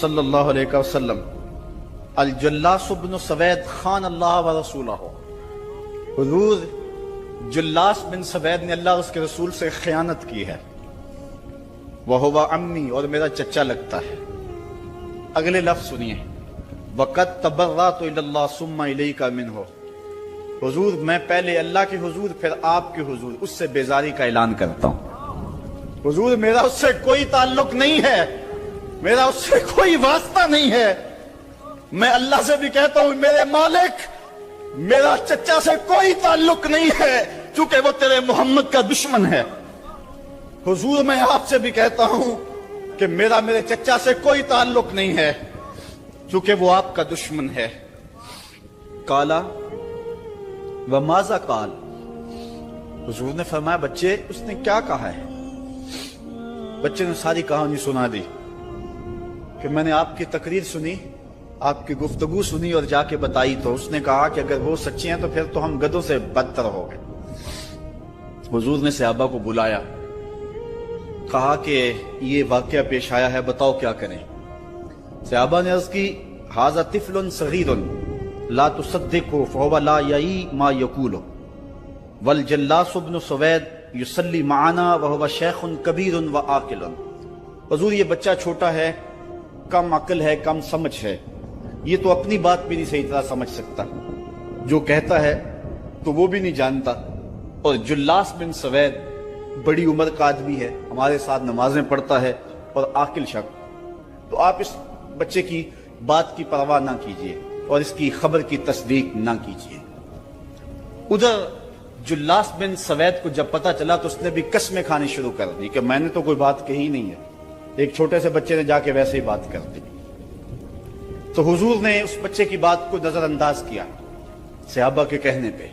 صلی اللہ علیہ وسلم الجلاس بن سوید خان اللہ و رسولہ، حضور جلاس بن سوید نے اللہ اور اس کے رسول سے خیانت کی ہے، وہو عمی، اور میرا چچا لگتا ہے۔ اگلے لفظ سنیے، وقد تبرأت الی اللہ ثم الیک منہ، حضور میں پہلے اللہ کے حضور پھر آپ کے حضور اس سے بیزاری کا اعلان کرتا ہوں۔ حضور میرا اس سے کوئی تعلق نہیں ہے، میرا اس سے کوئی واسطہ نہیں ہے۔ میں اللہ سے بھی کہتا ہوں میرے مالک، میرا چچا سے کوئی تعلق نہیں ہے چونکہ وہ تیرے محمد کا دشمن ہے۔ حضور میں آپ سے بھی کہتا ہوں کہ میرا میرے چچا سے کوئی تعلق نہیں ہے چونکہ وہ آپ کا دشمن ہے۔ قالا وماذا قال، حضور نے فرمایا بچے اس نے کیا کہا ہے؟ بچے نے ساری کہانی سنا دی کہ میں نے آپ کی تقریر سنی، آپ کی گفتگو سنی اور جا کے بتائی تو اس نے کہا کہ اگر وہ سچے ہیں تو پھر تو ہم گدھوں سے بدتر ہو گئے۔ حضور نے صحابہ کو بلایا، کہا کہ یہ واقعہ پیش آیا ہے، بتاؤ کیا کریں؟ صحابہ نے عرض کی ھذا طفل صغیر لا تصدقه فهو لا یعی ما یقول والجلاس بن سوید یصلی معنا وهو شیخ کبیر وعاقل، حضور یہ بچہ چھوٹا ہے، کم عقل ہے، کم سمجھ ہے، یہ تو اپنی بات بھی نہیں صحیح طرح سمجھ سکتا، جو کہتا ہے تو وہ بھی نہیں جانتا، اور جلاس بن سوید بڑی عمر کا آدمی ہے، ہمارے ساتھ نمازیں پڑھتا ہے اور عاقل شخص، تو آپ اس بچے کی بات کی پرواہ نہ کیجیے اور اس کی خبر کی تصدیق نہ کیجیے۔ ادھر جلاس بن سوید کو جب پتہ چلا تو اس نے بھی قسمیں کھانی شروع کر دی کہ میں نے تو کوئی بات کہی نہیں ہے، ایک چھوٹے سے بچے نے جا کے ویسے ہی بات کر دی۔ تو حضور نے اس بچے کی بات کو نظر انداز کیا صحابہ کے کہنے پہ۔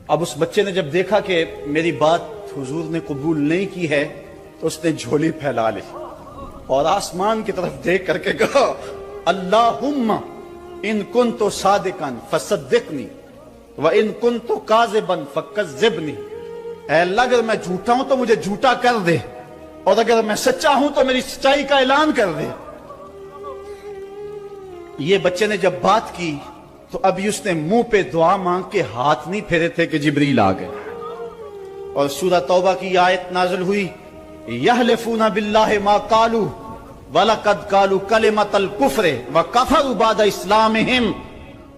اب اس بچے نے جب دیکھا کہ میری بات حضور نے قبول نہیں کی ہے تو اس نے جھولی پھیلا لی اور آسمان کی طرف دیکھ کر کے کہا اللہم ان کنت صادقا فصدقنی وان کنت کاذبا فکذبنی، اے اللہ اگر میں جھوٹا ہوں تو مجھے جھوٹا کر دے اور اگر میں سچا ہوں تو میری سچائی کا اعلان کر دے۔ یہ بچے نے جب بات کی تو ابھی اس نے منہ پہ دعا مانگ کے ہاتھ نہیں پھیرے تھے کہ جبریل آ گئے، اور سورہ توبہ کی آیت نازل ہوئی یحلفون باللہ ما قالوا وَلَقَدْ قَالُوا كَلِمَةَ الْكُفْرِ وَكَفَرُوا بَعْدَ إِسْلَامِهِمْ،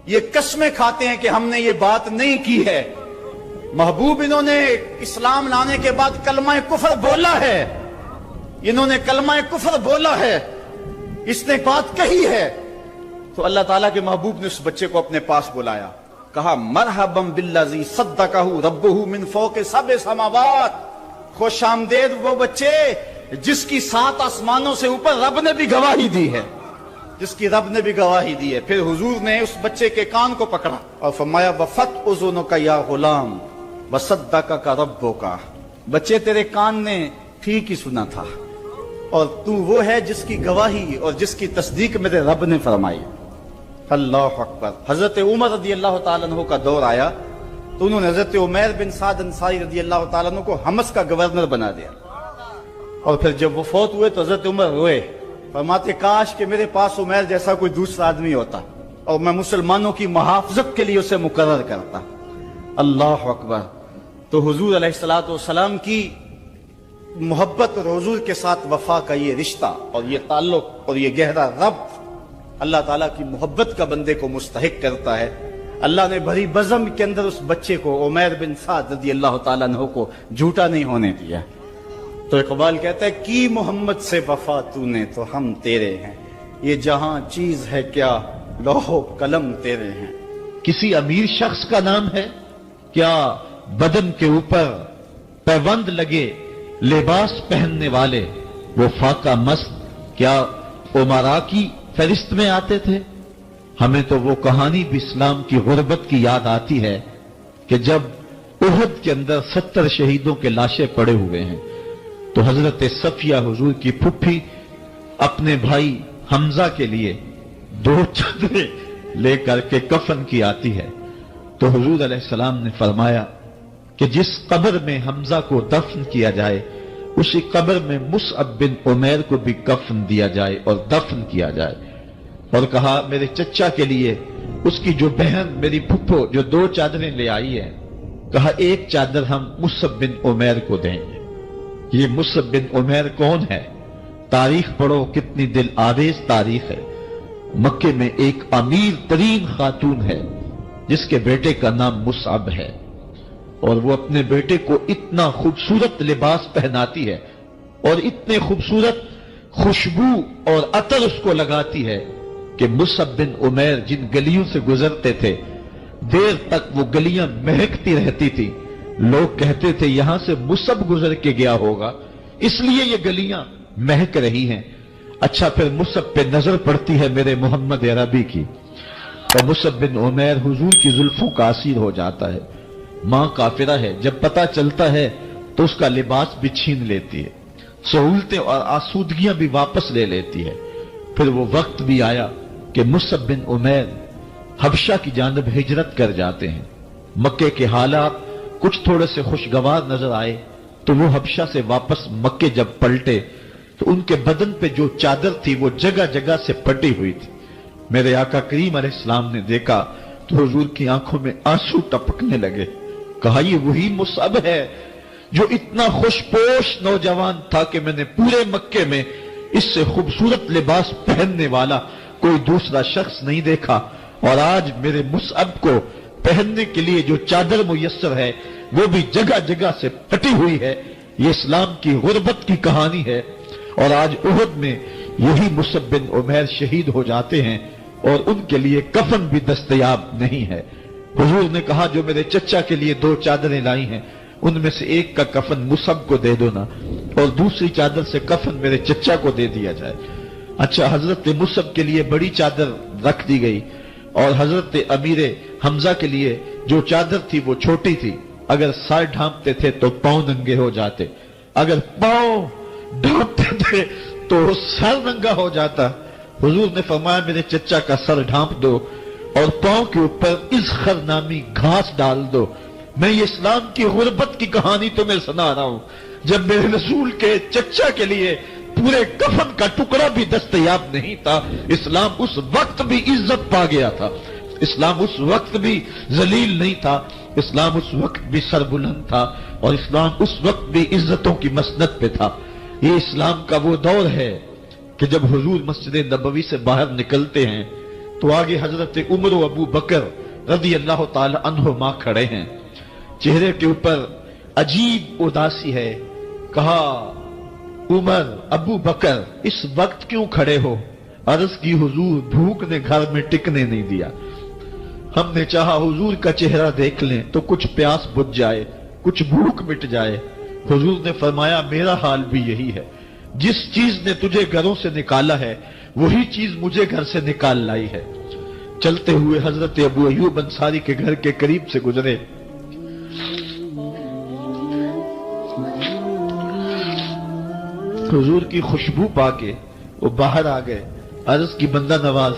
یہ قسمیں کھاتے ہیں کہ ہم نے یہ بات نہیں کی ہے، محبوب انہوں نے اسلام لانے کے بعد کلمہ کفر بولا ہے، انہوں نے کلمہ کفر بولا ہے، اس نے بات کہی ہے۔ تو اللہ تعالیٰ کے محبوب نے اس بچے کو اپنے پاس بلایا، کہا مرحبا بالذی صدقہ ربہ من فوق سبع سماوات، خوش آمدید وہ بچے جس کی 7 آسمانوں سے اوپر رب نے بھی گواہی دی ہے، جس کی رب نے بھی گواہی دی ہے۔ پھر حضور نے اس بچے کے کان کو پکڑا اور فرمایا وفت اذنک یا غلام وصدقک ربک، بچے تیرے کان نے ٹھیک ہی سنا تھا اور تو وہ ہے جس کی گواہی اور جس کی تصدیق میرے رب نے فرمائی۔ اللہ اکبر۔ حضرت عمر رضی اللہ تعالیٰ عنہ کا دور آیا تو انہوں نے حضرت عمیر بن سعد انصاری رضی اللہ تعالیٰ عنہ کو حمص کا گورنر بنا دیا، اور پھر جب وہ فوت ہوئے تو حضرت عمر روئے، فرماتے کاش کہ میرے پاس عمیر جیسا کوئی دوسرا آدمی ہوتا اور میں مسلمانوں کی محافظت کے لیے اسے مقرر کرتا۔ اللہ اکبر۔ تو حضور علیہ الصلوۃ والسلام کی محبت اور حضور کے ساتھ وفا کا یہ رشتہ اور یہ تعلق اور یہ گہرا ربط اللہ تعالیٰ کی محبت کا بندے کو مستحق کرتا ہے۔ اللہ نے بھری بزم کے اندر اس بچے کو عمیر بن سعد رضی اللہ تعالیٰ عنہ کو جھوٹا نہیں ہونے دیا۔ تو اقبال کہتا ہے کی محمد سے وفا تو نے تو ہم تیرے ہیں، یہ جہاں چیز ہے کیا لوح و قلم تیرے ہیں۔ کسی امیر شخص کا نام ہے کیا بدن کے اوپر پیوند لگے لباس پہننے والے وہ فاقہ مست کیا امراء کی فہرست میں آتے تھے؟ ہمیں تو وہ کہانی بھی اسلام کی غربت کی یاد آتی ہے کہ جب احد کے اندر 70 شہیدوں کے لاشیں پڑے ہوئے ہیں تو حضرت صفیہ حضور کی پھپھی اپنے بھائی حمزہ کے لیے 2 چادریں لے کر کے کفن کی آتی ہے، تو حضور علیہ السلام نے فرمایا کہ جس قبر میں حمزہ کو دفن کیا جائے اسی قبر میں مصعب بن عمیر کو بھی کفن دیا جائے اور دفن کیا جائے، اور کہا میرے چچا کے لیے اس کی جو بہن میری پھپھو جو 2 چادریں لے آئی ہے، کہا ایک چادر ہم مصعب بن عمیر کو دیں گے۔ یہ مصعب بن عمیر کون ہے؟ تاریخ پڑھو، کتنی دل آویز تاریخ ہے۔ مکے میں ایک امیر ترین خاتون ہے جس کے بیٹے کا نام مصعب ہے، اور وہ اپنے بیٹے کو اتنا خوبصورت لباس پہناتی ہے اور اتنے خوبصورت خوشبو اور عطر اس کو لگاتی ہے کہ مصعب بن عمیر جن گلیوں سے گزرتے تھے دیر تک وہ گلیاں مہکتی رہتی تھی۔ لوگ کہتے تھے یہاں سے مصعب گزر کے گیا ہوگا اس لیے یہ گلیاں مہک رہی ہیں۔ اچھا، پھر مصعب پہ نظر پڑتی ہے میرے محمد عربی کی، اور مصعب بن عمیر حضور کی زلفوں کا اسیر ہو جاتا ہے۔ ماں کافرہ ہے، جب پتہ چلتا ہے تو اس کا لباس بھی چھین لیتی ہے، سہولتیں اور آسودگیاں بھی واپس لے لیتی ہے۔ پھر وہ وقت بھی آیا کہ مصعب بن عمیر حبشہ کی جانب ہجرت کر جاتے ہیں۔ مکے کے حالات کچھ تھوڑے سے خوشگوار نظر آئے تو وہ حبشہ سے واپس مکے جب پلٹے تو ان کے بدن پہ جو چادر تھی وہ جگہ جگہ سے پھٹی ہوئی تھی۔ میرے آقا کریم علیہ السلام نے دیکھا تو حضور کی آنکھوں میں آنسو ٹپکنے لگے۔ کہا یہ وہی مصعب ہے جو اتنا خوش پوش نوجوان تھا کہ میں نے پورے مکے میں اس سے خوبصورت لباس پہننے والا کوئی دوسرا شخص نہیں دیکھا، اور آج میرے مصعب کو پہننے کے لیے جو چادر میسر ہے وہ بھی جگہ جگہ سے پھٹی ہوئی ہے۔ یہ اسلام کی غربت کی کہانی ہے، اور آج احد میں یہی مصعب بن عمیر شہید ہو جاتے ہیں اور ان کے لیے کفن بھی دستیاب نہیں ہے۔ حضور نے کہا جو میرے چچا کے لیے 2 چادریں لائی ہیں ان میں سے ایک کا کفن مصعب کو دے دو نا، اور دوسری چادر سے کفن میرے چچا کو دے دیا جائے۔ اچھا، حضرت مصعب کے لیے بڑی چادر رکھ دی گئی، اور حضرت امیر حمزہ کے لیے جو چادر تھی وہ چھوٹی تھی، اگر سر ڈھانپتے تھے تو پاؤں ننگے ہو جاتے، اگر پاؤں ڈھانپتے تھے تو سر ننگا ہو جاتا۔ حضور نے فرمایا میرے چچا کا سر ڈھانپ دو اور پاؤں کے اوپر اذخر نامی گھاس ڈال دو۔ میں یہ اسلام کی غربت کی کہانی تمہیں سنا رہا ہوں، جب میرے رسول کے چچا کے لیے پورے کفن کا ٹکڑا بھی دستیاب نہیں تھا، اسلام اس وقت بھی عزت پا گیا تھا، اسلام اس وقت بھی ذلیل نہیں تھا، اسلام اس وقت بھی سربلند تھا، اور اسلام اس وقت بھی عزتوں کی مسند پہ تھا۔ یہ اسلام کا وہ دور ہے کہ جب حضور مسجد نبوی سے باہر نکلتے ہیں تو آگے حضرت عمر و ابو بکر رضی اللہ تعالی عنہما کھڑے ہیں، چہرے کے اوپر عجیب اداسی ہے۔ کہا عمر، ابو بکر اس وقت کیوں کھڑے ہو؟ عرض کی حضور بھوک نے گھر میں ٹکنے نہیں دیا، ہم نے چاہا حضور کا چہرہ دیکھ لیں تو کچھ پیاس بجھ جائے، کچھ بھوک مٹ جائے۔ حضور نے فرمایا میرا حال بھی یہی ہے، جس چیز نے تجھے گھروں سے نکالا ہے وہی چیز مجھے گھر سے نکال لائی ہے۔ چلتے ہوئے حضرت ابو ایوب انصاری کے گھر کے قریب سے گزرے، حضور کی خوشبو پا کے وہ باہر آ گئے۔ عرض کی بندہ نواز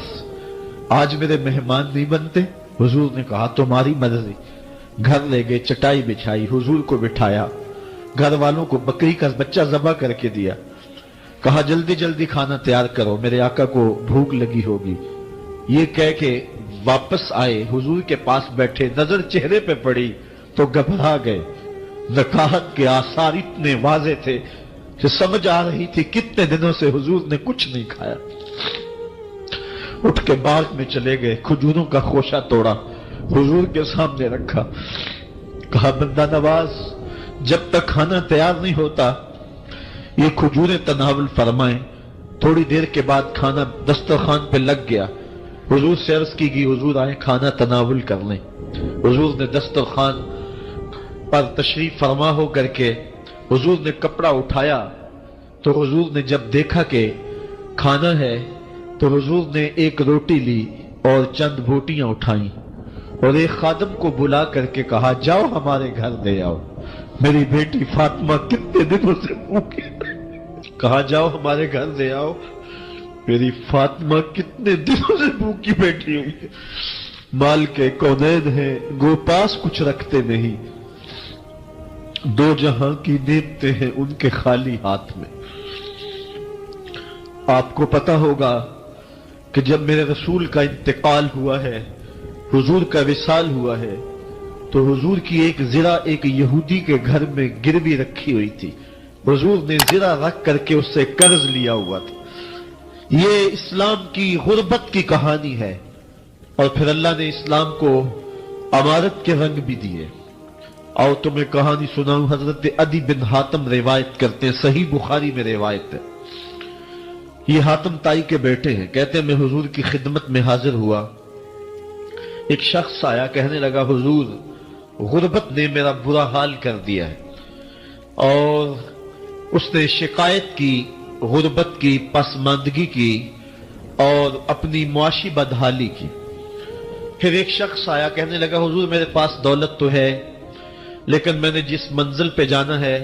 آج میرے مہمان نہیں بنتے؟ حضور نے کہا تمہاری مرضی۔ گھر لے گئے، چٹائی بچھائی، حضور کو بٹھایا، گھر والوں کو بکری کا بچہ ذبح کر کے دیا، کہا جلدی جلدی کھانا تیار کرو، میرے آقا کو بھوک لگی ہوگی۔ یہ کہہ کے واپس آئے، حضور کے پاس بیٹھے، نظر چہرے پہ پڑی تو گھبرا گئے۔ نکاحت کے آثار اتنے واضح تھے کہ سمجھ آ رہی تھی کتنے دنوں سے حضور نے کچھ نہیں کھایا۔ اٹھ کے باغ میں چلے گئے، کھجوروں کا خوشہ توڑا، حضور کے سامنے رکھا، کہا بندہ نواز جب تک کھانا تیار نہیں ہوتا یہ کھجوریں تناول فرمائیں۔ تھوڑی دیر کے بعد کھانا دسترخوان پہ لگ گیا، حضور سے عرض کی گئی حضور آئیں کھانا تناول کر لیں۔ حضور نے دسترخوان پر تشریف فرما ہو کر کے حضور نے کپڑا اٹھایا تو حضور نے جب دیکھا کہ کھانا ہے تو حضور نے ایک روٹی لی اور چند بوٹیاں اٹھائیں اور ایک خادم کو بلا کر کے کہا جاؤ ہمارے گھر دے آؤ، میری بیٹی فاطمہ کتنے دنوں سے بھوکی، کہا جاؤ ہمارے گھر دے آؤ، میری فاطمہ کتنے دنوں سے بھوکی بیٹھی ہوئی ہے، مال کے کونین ہیں گو پاس کچھ رکھتے نہیں۔ دو جہاں کی نعمتیں ہیں ان کے خالی ہاتھ میں. آپ کو پتا ہوگا کہ جب میرے رسول کا انتقال ہوا ہے، حضور کا وصال ہوا ہے، تو حضور کی ایک زرہ ایک یہودی کے گھر میں گروی رکھی ہوئی تھی. حضور نے زرہ رکھ کر کے اس سے قرض لیا ہوا تھا. یہ اسلام کی غربت کی کہانی ہے، اور پھر اللہ نے اسلام کو امارت کے رنگ بھی دیے. آؤ تمہیں کہانی سناؤں. حضرت عدی بن حاتم روایت کرتے ہیں، صحیح بخاری میں روایت ہے. یہ حاتم تائی کے بیٹے ہیں. کہتے ہیں میں حضور کی خدمت میں حاضر ہوا. ایک شخص آیا، کہنے لگا حضور غربت نے میرا برا حال کر دیا ہے. اور اس نے شکایت کی غربت کی، پسماندگی کی اور اپنی معاشی بدحالی کی. پھر ایک شخص آیا، کہنے لگا حضور میرے پاس دولت تو ہے، لیکن میں نے جس منزل پہ جانا ہے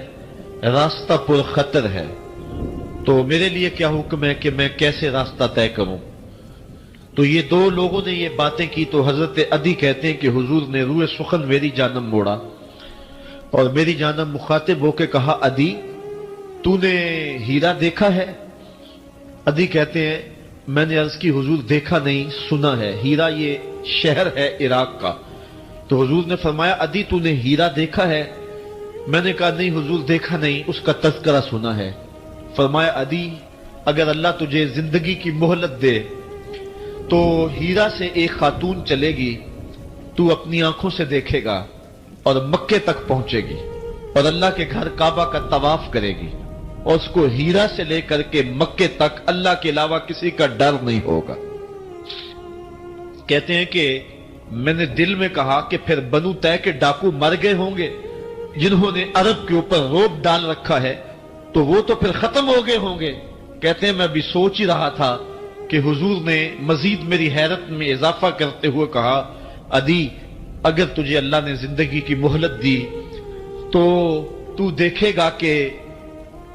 راستہ پر خطر ہے، تو میرے لیے کیا حکم ہے کہ میں کیسے راستہ طے کروں. تو یہ دو لوگوں نے یہ باتیں کی. تو حضرت عدی کہتے ہیں کہ حضور نے روح سخن میری جانب موڑا اور میری جانب مخاطب ہو کے کہا عدی تو نے ہیرا دیکھا ہے؟ عدی کہتے ہیں میں نے عرض کی حضور دیکھا نہیں، سنا ہے. ہیرا یہ شہر ہے عراق کا. تو حضور نے فرمایا عدی تو نے ہیرا دیکھا ہے؟ میں نے کہا نہیں حضور دیکھا نہیں، اس کا تذکرہ سنا ہے. فرمایا عدی اگر اللہ تجھے زندگی کی مہلت دے تو ہیرا سے ایک خاتون چلے گی، تو اپنی آنکھوں سے دیکھے گا اور مکے تک پہنچے گی اور اللہ کے گھر کعبہ کا طواف کرے گی، اور اس کو ہیرا سے لے کر کے مکے تک اللہ کے علاوہ کسی کا ڈر نہیں ہوگا. کہتے ہیں کہ میں نے دل میں کہا کہ پھر بنو طے کے ڈاکو مر گئے ہوں گے جنہوں نے عرب کے اوپر روب ڈال رکھا ہے، تو وہ تو پھر ختم ہو گئے ہوں گے. کہتے ہیں میں بھی سوچ ہی رہا تھا کہ حضور نے مزید میری حیرت میں اضافہ کرتے ہوئے کہا عدی اگر تجھے اللہ نے زندگی کی مہلت دی تو دیکھے گا کہ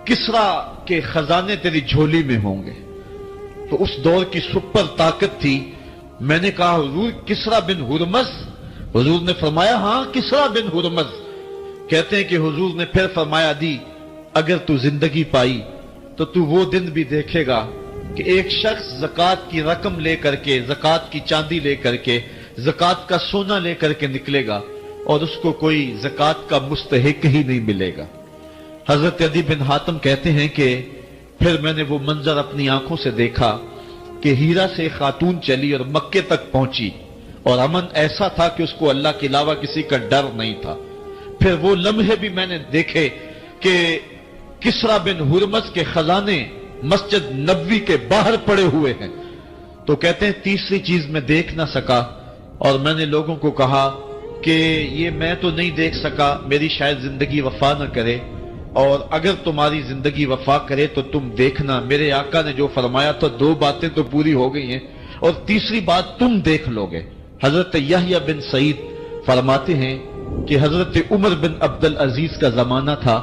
کسرا کے خزانے تیری جھولی میں ہوں گے. تو اس دور کی سپر طاقت تھی. میں نے کہا حضور کسرا بن ہرمز؟ حضور نے فرمایا ہاں کسرا بن ہرمز. کہتے ہیں کہ حضور نے پھر فرمایا عدی اگر تو زندگی پائی تو وہ دن بھی دیکھے گا کہ ایک شخص زکوٰۃ کی رقم لے کر کے، زکوٰۃ کی چاندی لے کر کے، زکوٰۃ کا سونا لے کر کے نکلے گا اور اس کو کوئی زکوٰۃ کا مستحق ہی نہیں ملے گا. حضرت عدی بن حاتم کہتے ہیں کہ پھر میں نے وہ منظر اپنی آنکھوں سے دیکھا کہ ہیرا سے خاتون چلی اور مکے تک پہنچی، اور امن ایسا تھا کہ اس کو اللہ کے علاوہ کسی کا ڈر نہیں تھا. پھر وہ لمحے بھی میں نے دیکھے کہ کسرا بن ہرمز کے خزانے مسجد نبوی کے باہر پڑے ہوئے ہیں. تو کہتے ہیں تیسری چیز میں دیکھ نہ سکا، اور میں نے لوگوں کو کہا کہ یہ میں تو نہیں دیکھ سکا، میری شاید زندگی وفا نہ کرے، اور اگر تمہاری زندگی وفا کرے تو تم دیکھنا میرے آقا نے جو فرمایا تو دو باتیں تو پوری ہو گئی ہیں، اور تیسری بات تم دیکھ لو گے. حضرت یحییٰ بن سعید فرماتے ہیں کہ حضرت عمر بن عبدالعزیز کا زمانہ تھا،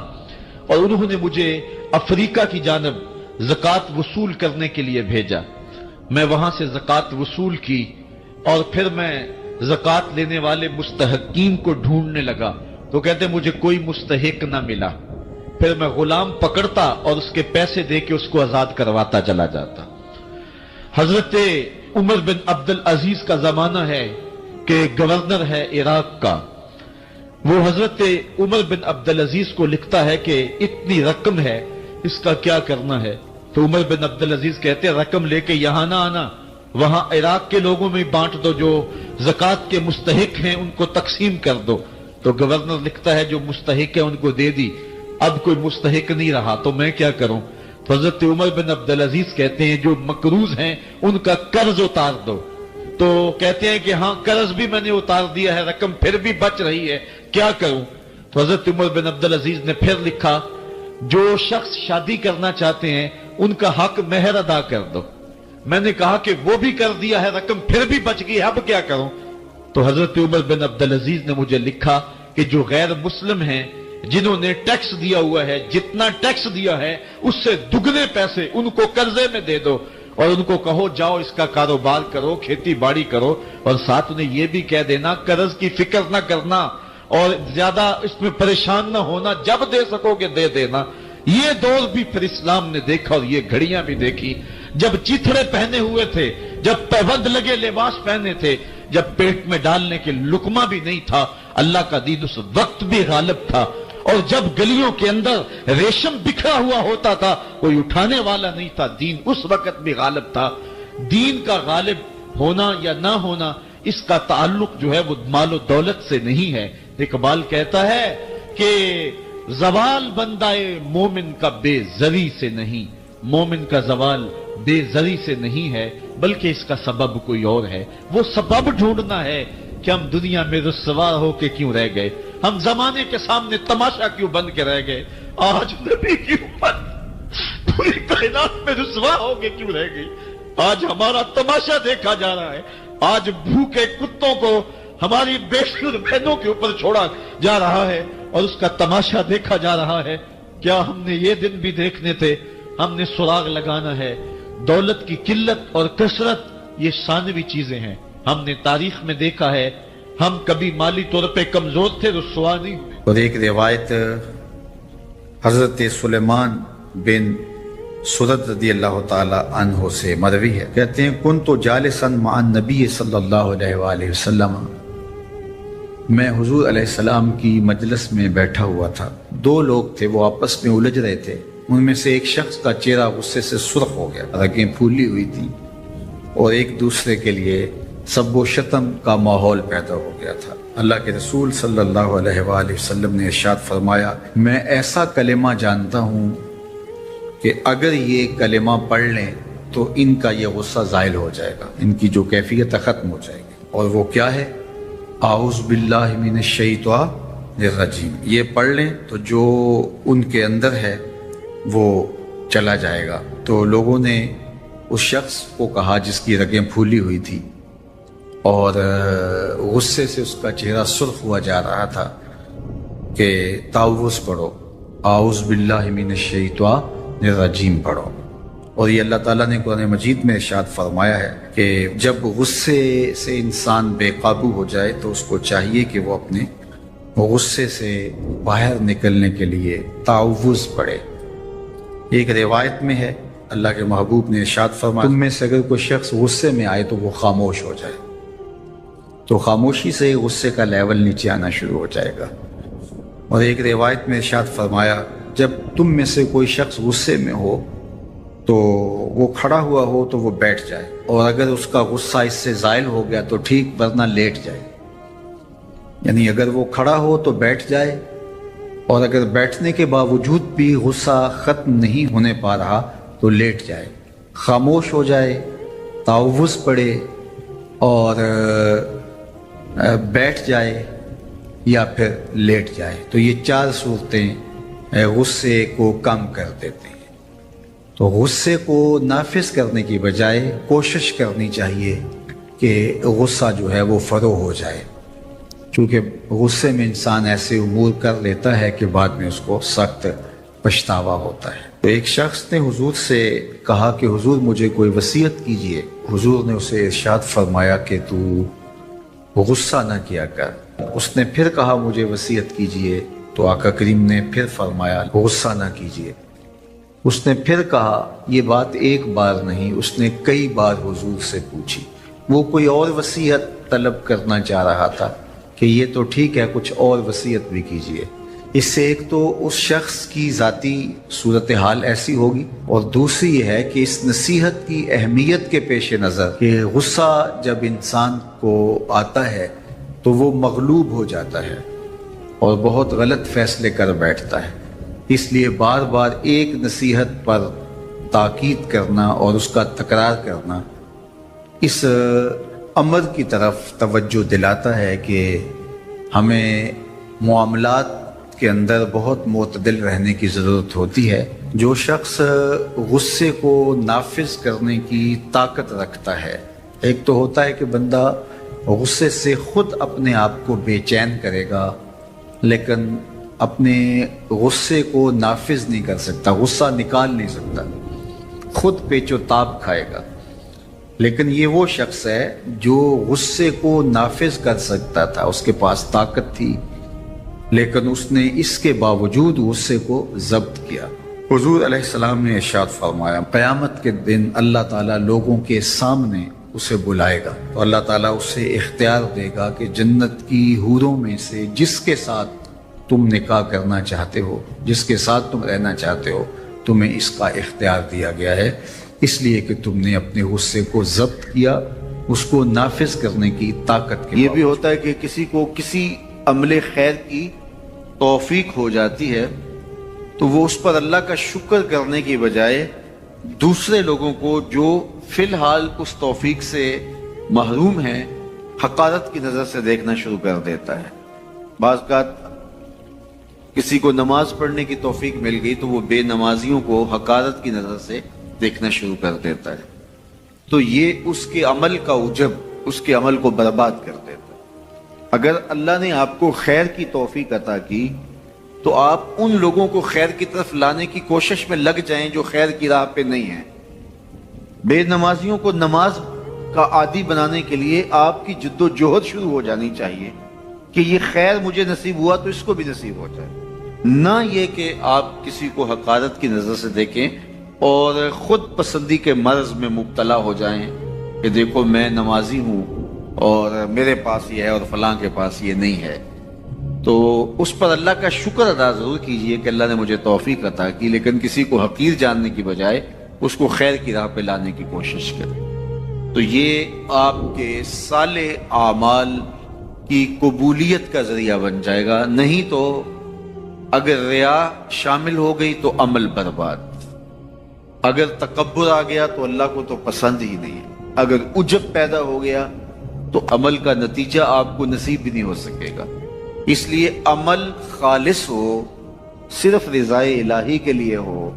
اور انہوں نے مجھے افریقہ کی جانب زکوٰۃ وصول کرنے کے لیے بھیجا. میں وہاں سے زکوٰۃ وصول کی، اور پھر میں زکوٰۃ لینے والے مستحقین کو ڈھونڈنے لگا. تو کہتے مجھے کوئی مستحق نہ ملا. پھر میں غلام پکڑتا اور اس کے پیسے دے کے اس کو آزاد کرواتا چلا جاتا. حضرت عمر بن عبدالعزیز کا زمانہ ہے کہ گورنر ہے عراق کا. وہ حضرت عمر بن عبدالعزیز کو لکھتا ہے کہ اتنی رقم ہے، اس کا کیا کرنا ہے. تو عمر بن عبدالعزیز کہتے ہیں رقم لے کے یہاں نہ آنا، وہاں عراق کے لوگوں میں بانٹ دو، جو زکوٰۃ کے مستحق ہیں ان کو تقسیم کر دو. تو گورنر لکھتا ہے جو مستحق ہے ان کو دے دی، اب کوئی مستحق نہیں رہا تو میں کیا کروں. تو حضرت عمر بن عبدالعزیز کہتے ہیں جو مقروض ہیں ان کا قرض اتار دو. تو کہتے ہیں کہ ہاں قرض بھی میں نے اتار دیا ہے، رقم پھر بھی بچ رہی ہے، کیا کروں. تو حضرت عمر بن عبدالعزیز نے پھر لکھا جو شخص شادی کرنا چاہتے ہیں ان کا حق مہر ادا کر دو. میں نے کہا کہ وہ بھی کر دیا ہے، رقم پھر بھی بچ گئی، اب کیا کروں. تو حضرت عمر بن عبدالعزیز نے مجھے لکھا کہ جو غیر مسلم ہیں جنہوں نے ٹیکس دیا ہوا ہے، جتنا ٹیکس دیا ہے اس سے دگنے پیسے ان کو قرضے میں دے دو، اور ان کو کہو جاؤ اس کا کاروبار کرو، کھیتی باڑی کرو، اور ساتھ انہیں یہ بھی کہہ دینا قرض کی فکر نہ کرنا، اور زیادہ اس میں پریشان نہ ہونا، جب دے سکو گے دے دینا، یہ دور بھی پھر اسلام نے دیکھا اور یہ گھڑیاں بھی دیکھی، جب چیتھڑے پہنے ہوئے تھے، جب پیوند لگے لباس پہنے تھے، جب پیٹ میں ڈالنے کے لقمہ بھی نہیں تھا، اللہ کا دین اس وقت بھی غالب تھا، اور جب گلیوں کے اندر ریشم بکھرا ہوا ہوتا تھا کوئی اٹھانے والا نہیں تھا، دین اس وقت بھی غالب تھا۔ دین کا غالب ہونا یا نہ ہونا اس کا تعلق جو ہے وہ مال و دولت سے نہیں ہے۔ اقبال کہتا ہے کہ زوال بندہ مومن کا بے زری سے نہیں، مومن کا زوال بے زری سے نہیں ہے بلکہ اس کا سبب کوئی اور ہے۔ وہ سبب ڈھونڈنا ہے کہ ہم دنیا میں رسوا ہو کے کیوں رہ گئے، ہم زمانے کے سامنے تماشا کیوں بن کے رہ گئے، آج نبی کی امت پوری کائنات میں رسوا ہو کے کیوں رہ گئی، آج ہمارا تماشا دیکھا جا رہا ہے، آج بھوکے کتوں کو ہماری بے شمار بہنوں کے اوپر چھوڑا جا رہا ہے اور اس کا تماشا دیکھا جا رہا ہے۔ کیا ہم نے یہ دن بھی دیکھنے تھے؟ ہم نے سراغ لگانا ہے۔ دولت کی قلت اور کثرت یہ ثانوی چیزیں ہیں، ہم نے تاریخ میں دیکھا ہے، ہم کبھی مالی طور پہ کمزور تھے، رسوا نہیں ہوئے۔ اور ایک روایت حضرت سلیمان بن سرد رضی اللہ تعالی عنہ سے مروی ہے، کہتے ہیں کنت جالسا مع النبی صلی اللہ علیہ وآلہ وسلم، میں حضور علیہ السلام کی مجلس میں بیٹھا ہوا تھا، دو لوگ تھے وہ آپس میں الجھ رہے تھے، ان میں سے ایک شخص کا چہرہ غصے سے سرخ ہو گیا، رگیں پھولی ہوئی تھیں اور ایک دوسرے کے لیے سب و شتم کا ماحول پیدا ہو گیا تھا۔ اللہ کے رسول صلی اللہ علیہ وآلہ وسلم نے ارشاد فرمایا میں ایسا کلمہ جانتا ہوں کہ اگر یہ کلمہ پڑھ لیں تو ان کا یہ غصہ زائل ہو جائے گا، ان کی جو کیفیت ختم ہو جائے گی، اور وہ کیا ہے؟ اعوذ باللہ من الشیطان الرجیم، یہ پڑھ لیں تو جو ان کے اندر ہے وہ چلا جائے گا۔ تو لوگوں نے اس شخص کو کہا جس کی رگیں پھولی ہوئی تھی اور غصے سے اس کا چہرہ سرخ ہوا جا رہا تھا کہ تعوذ پڑھو، اعوذ باللہ من الشیطان الرجیم پڑھو۔ اور یہ اللہ تعالیٰ نے قرآن مجید میں ارشاد فرمایا ہے کہ جب غصے سے انسان بے قابو ہو جائے تو اس کو چاہیے کہ وہ اپنے غصے سے باہر نکلنے کے لیے تعوذ پڑھے۔ ایک روایت میں ہے اللہ کے محبوب نے ارشاد فرمایا تم میں سے اگر کوئی شخص غصے میں آئے تو وہ خاموش ہو جائے، تو خاموشی سے غصے کا لیول نیچے آنا شروع ہو جائے گا۔ اور ایک روایت میں ارشاد فرمایا جب تم میں سے کوئی شخص غصے میں ہو تو وہ کھڑا ہوا ہو تو وہ بیٹھ جائے، اور اگر اس کا غصہ اس سے زائل ہو گیا تو ٹھیک، ورنہ لیٹ جائے۔ یعنی اگر وہ کھڑا ہو تو بیٹھ جائے، اور اگر بیٹھنے کے باوجود بھی غصہ ختم نہیں ہونے پا رہا تو لیٹ جائے، خاموش ہو جائے، تعوذ پڑھے اور بیٹھ جائے یا پھر لیٹ جائے۔ تو یہ چار صورتیں غصے کو کم کر دیتے ہیں۔ تو غصے کو نافذ کرنے کی بجائے کوشش کرنی چاہیے کہ غصہ جو ہے وہ فروغ ہو جائے، چونکہ غصے میں انسان ایسے امور کر لیتا ہے کہ بعد میں اس کو سخت پچھتاوا ہوتا ہے۔ تو ایک شخص نے حضور سے کہا کہ حضور مجھے کوئی وصیت کیجئے۔ حضور نے اسے ارشاد فرمایا کہ تو غصہ نہ کیا کر۔ اس نے پھر کہا مجھے وصیت کیجئے، تو آقا کریم نے پھر فرمایا غصہ نہ کیجئے۔ اس نے پھر کہا، یہ بات ایک بار نہیں، اس نے کئی بار حضور سے پوچھی۔ وہ کوئی اور وصیت طلب کرنا چاہ رہا تھا کہ یہ تو ٹھیک ہے، کچھ اور وصیت بھی کیجئے۔ اس سے ایک تو اس شخص کی ذاتی صورتحال ایسی ہوگی، اور دوسری یہ ہے کہ اس نصیحت کی اہمیت کے پیش نظر کہ غصہ جب انسان کو آتا ہے تو وہ مغلوب ہو جاتا ہے اور بہت غلط فیصلے کر بیٹھتا ہے، اس لیے بار بار ایک نصیحت پر تاکید کرنا اور اس کا تکرار کرنا اس امر کی طرف توجہ دلاتا ہے کہ ہمیں معاملات کے اندر بہت معتدل رہنے کی ضرورت ہوتی ہے۔ جو شخص غصے کو نافذ کرنے کی طاقت رکھتا ہے، ایک تو ہوتا ہے کہ بندہ غصے سے خود اپنے آپ کو بے چین کرے گا، لیکن اپنے غصے کو نافذ نہیں کر سکتا، غصہ نکال نہیں سکتا، خود پیچ و تاب کھائے گا۔ لیکن یہ وہ شخص ہے جو غصے کو نافذ کر سکتا تھا، اس کے پاس طاقت تھی، لیکن اس نے اس کے باوجود غصے کو ضبط کیا۔ حضور علیہ السلام نے ارشاد فرمایا قیامت کے دن اللہ تعالیٰ لوگوں کے سامنے اسے بلائے گا تو اللہ تعالیٰ اسے اختیار دے گا کہ جنت کی حوروں میں سے جس کے ساتھ تم نکاح کرنا چاہتے ہو، جس کے ساتھ تم رہنا چاہتے ہو، تمہیں اس کا اختیار دیا گیا ہے، اس لیے کہ تم نے اپنے غصے کو ضبط کیا، اس کو نافذ کرنے کی طاقت کے۔ یہ بھی ہوتا ہے کہ کسی کو کسی عمل خیر کی توفیق ہو جاتی ہے تو وہ اس پر اللہ کا شکر کرنے کی بجائے دوسرے لوگوں کو جو فی الحال اس توفیق سے محروم ہیں حقارت کی نظر سے دیکھنا شروع کر دیتا ہے۔ بعض اوقات کسی کو نماز پڑھنے کی توفیق مل گئی تو وہ بے نمازیوں کو حقارت کی نظر سے دیکھنا شروع کر دیتا ہے، تو یہ اس کے عمل کا عجب اس کے عمل کو برباد کر دیتا ہے۔ اگر اللہ نے آپ کو خیر کی توفیق عطا کی تو آپ ان لوگوں کو خیر کی طرف لانے کی کوشش میں لگ جائیں جو خیر کی راہ پہ نہیں ہیں۔ بے نمازیوں کو نماز کا عادی بنانے کے لیے آپ کی جد و جہد شروع ہو جانی چاہیے کہ یہ خیر مجھے نصیب ہوا تو اس کو بھی نصیب ہو جائے، نہ یہ کہ آپ کسی کو حقارت کی نظر سے دیکھیں اور خود پسندی کے مرض میں مبتلا ہو جائیں کہ دیکھو میں نمازی ہوں اور میرے پاس یہ ہے اور فلاں کے پاس یہ نہیں ہے۔ تو اس پر اللہ کا شکر ادا ضرور کیجئے کہ اللہ نے مجھے توفیق عطا کی، لیکن کسی کو حقیر جاننے کی بجائے اس کو خیر کی راہ پہ لانے کی کوشش کریں، تو یہ آپ کے صالح اعمال کی قبولیت کا ذریعہ بن جائے گا۔ نہیں تو اگر ریا شامل ہو گئی تو عمل برباد، اگر تکبر آ گیا تو اللہ کو تو پسند ہی نہیں ہے، اگر عجب پیدا ہو گیا تو عمل کا نتیجہ آپ کو نصیب بھی نہیں ہو سکے گا۔ اس لیے عمل خالص ہو، صرف رضائے الہی کے لیے ہو،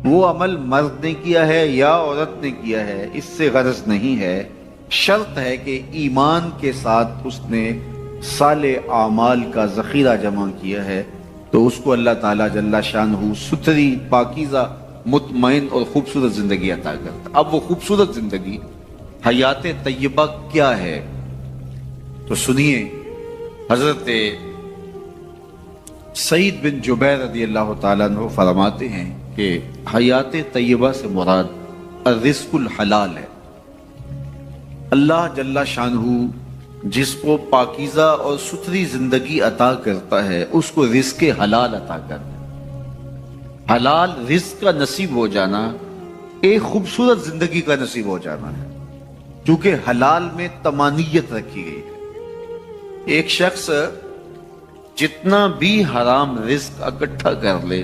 وہ عمل مرد نے کیا ہے یا عورت نے کیا ہے اس سے غرض نہیں ہے، شرط ہے کہ ایمان کے ساتھ اس نے صالح اعمال کا ذخیرہ جمع کیا ہے تو اس کو اللہ تعالیٰ جل شانہ ستھری، پاکیزہ، مطمئن اور خوبصورت زندگی عطا کرتا۔ اب وہ خوبصورت زندگی حیات طیبہ کیا ہے تو سنیے، حضرت سعید بن جبیر رضی اللہ تعالیٰ عنہ فرماتے ہیں کہ حیات طیبہ سے مراد الرزق الحلال ہے۔ اللہ جل شانہ جس کو پاکیزہ اور ستھری زندگی عطا کرتا ہے اس کو رزق حلال عطا کرتا ہے۔ حلال رزق کا نصیب ہو جانا ایک خوبصورت زندگی کا نصیب ہو جانا ہے، کیونکہ حلال میں طمانیت رکھی گئی ہے۔ ایک شخص جتنا بھی حرام رزق اکٹھا کر لے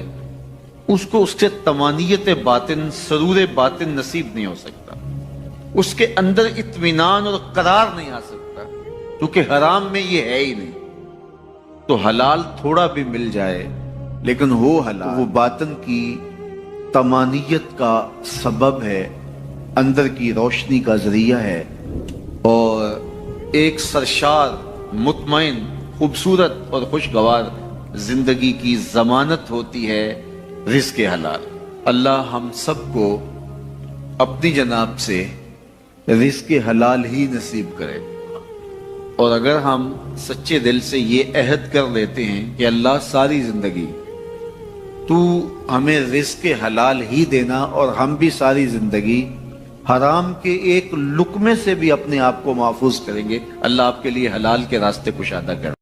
اس کو اس سے طمانیت باطن، سرور باطن نصیب نہیں ہو سکتا، اس کے اندر اطمینان اور قرار نہیں آ سکتا، کیونکہ حرام میں یہ ہے ہی نہیں۔ تو حلال تھوڑا بھی مل جائے لیکن وہ حلال وہ باطن کی طمانیت کا سبب ہے، اندر کی روشنی کا ذریعہ ہے، اور ایک سرشار، مطمئن، خوبصورت اور خوشگوار زندگی کی ضمانت ہوتی ہے رزق حلال۔ اللہ ہم سب کو اپنی جناب سے رزق حلال ہی نصیب کرے، اور اگر ہم سچے دل سے یہ عہد کر لیتے ہیں کہ اللہ ساری زندگی تو ہمیں رزق حلال ہی دینا اور ہم بھی ساری زندگی حرام کے ایک لقمے سے بھی اپنے آپ کو محفوظ کریں گے، اللہ آپ کے لیے حلال کے راستے کشادہ کر